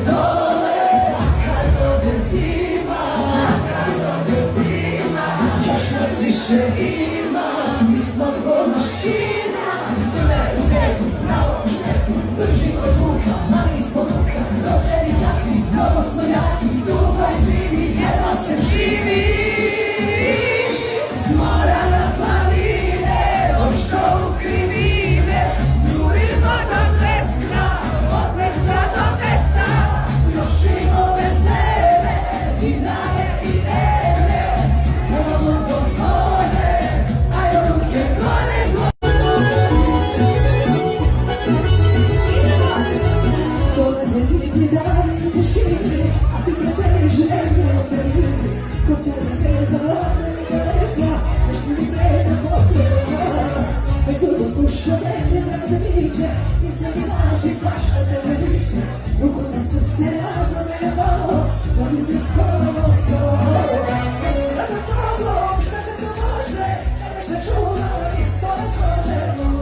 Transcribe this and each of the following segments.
dole, a kad dođe zima, još nas više ima, mi smo ko mašina. Sve u redu, pravo u štetu, držimo zvuka, ma nismo muka. Rođeni takvi, mnogo smo jaki, tuga izvini, jedno se živi. S mora na planine, ošto u krivine, jurimo do desna, od desna do desna. Trošimo bez neve, dinare i ene, nemamo dozore, ajde ruke gore, gore. Dolaze ljubi dani u tišini, a ti prebereš žene operine. Ko se ne zvezda vlade i daleka, još si mi vreda potreba. Već dugo slušao neke mraze priče, nisam mi laži baš na tebe više. Ruku na srce razlome je malo, da mi se skoro ostalo. Ja za tobom, šta se to može, da nešto čuvam ispod kože.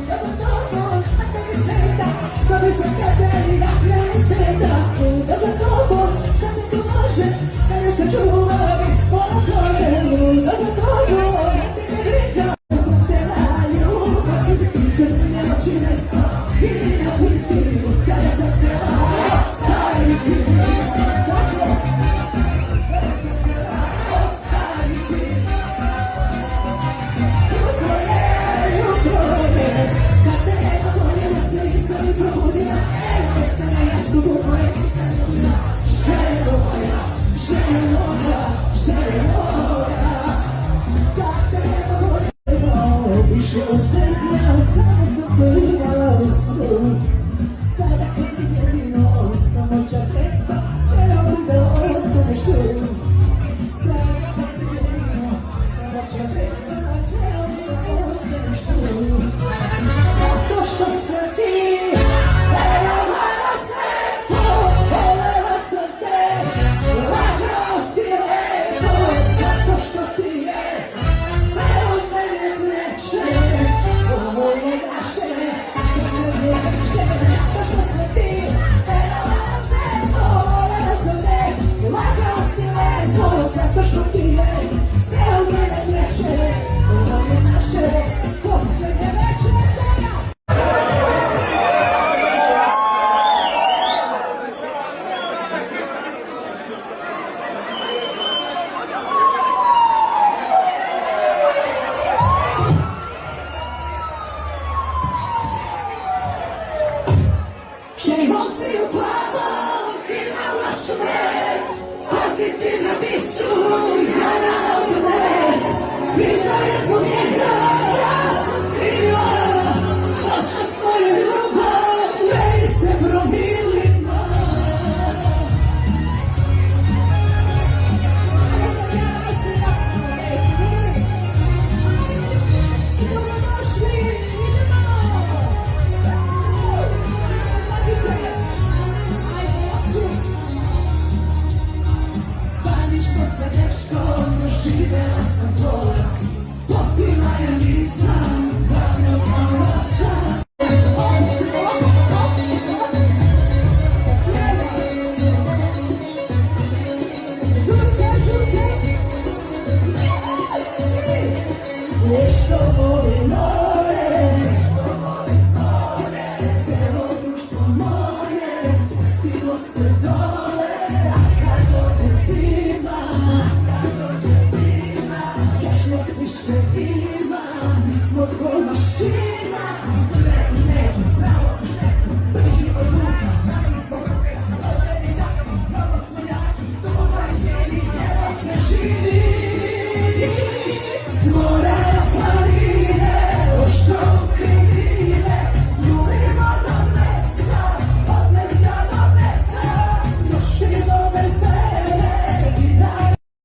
Ja za tobom, a tebi sveta, da bi smo kateri na kraju sveta. Ja za tobom, šta se to može, da nešto čuvam ispod kože. Ja za tobom, ja te ne brigam, da sam te na ljubav. Crne oči nesto, ili na piti, uskada sam te ostaviti. Dođe, uskada sam te ostaviti. Jutro je, kad te nema bolje da se nisam i probudim. Evo ostane jasno u moje pisanje. Željo moja, željo moja, željo moja. Kad te nema bolje, više od svega, samo sam te imala u snu. Sada kad mi jedino, samo čaketa, evo da ostaneš tu. Sada kad mi jedino, samo čaketa, evo da ostaneš tu. Zato što se ti verovala sve, volela sam te, lagao si lepo. Zato što ti je sve od mene preče, ovo je naše, to se neće. Zato što se ti verovala sve, volela sam te, lagao si lepo. Zato što ti je sve od mene preče, ovo je naše, poslednje veče svega. Hej, momci u plavom, imam lošu vest. Pozitivna bit ću, ja na autotest. Priznajem zbog njega, ja sam skrivila. Hoće svoju ljubav, meni se promilila. Dobrodošli, idemo! Stani što se dečkom, doživela sam dvorac. Popila ja nisam, davno kao noćas. Žurke, žurke, nešto voli more, celo društvo moje spustilo se dole. A kad dođe zima, još nas više ima, mi smo ko mašina.